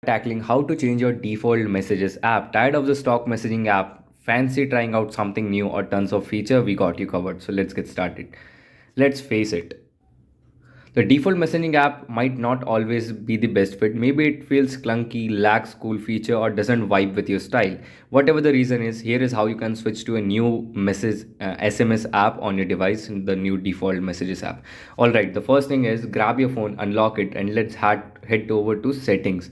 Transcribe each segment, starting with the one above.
Tackling how to change your default messages app. Tired of the stock messaging app? Fancy trying out something new or tons of feature? We got you covered. So let's get started. Let's face it. The default messaging app might not always be the best fit. Maybe it feels clunky, lacks cool feature, or doesn't vibe with your style. Whatever the reason is, here is how you can switch to a new message SMS app on your device, the new default messages app. All right, the first thing is grab your phone, unlock it, and let's head over to settings.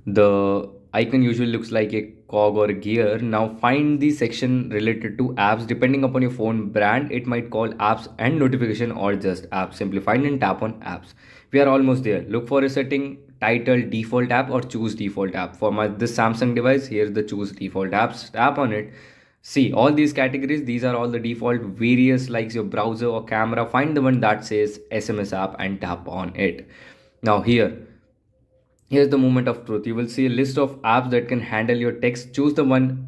The icon usually looks like a cog or a gear. Now find the section related to apps. Depending upon your phone brand, it might call apps and notification or just apps. Simply find and tap on apps. We are almost there. Look for a setting titled default app or choose default app. For my this Samsung device, here's the choose default apps. Tap on it. See all these categories. These are all the default various likes your browser or camera. Find the one that says SMS app and tap on it. Now here's the moment of truth. You will see a list of apps that can handle your text. Choose the one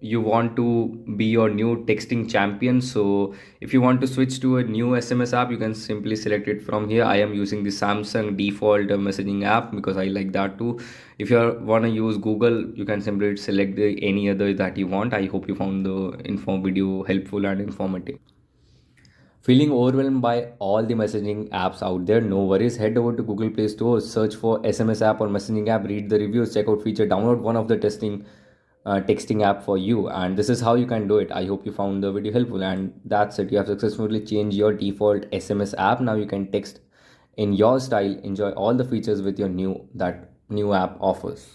you want to be your new texting champion. So if you want to switch to a new SMS app, you can simply select it from here. I am using the Samsung default messaging app because I like that too. If you want to use Google, you can simply select any other that you want. I hope you found the info video helpful and informative. Feeling overwhelmed by all the messaging apps out there? No worries. Head over to Google Play Store, search for SMS app or messaging app, read the reviews, check out feature, download one of the texting app for you. And this is how you can do it. I hope you found the video helpful. And that's it. You have successfully changed your default SMS app. Now you can text in your style. Enjoy all the features with your new app offers.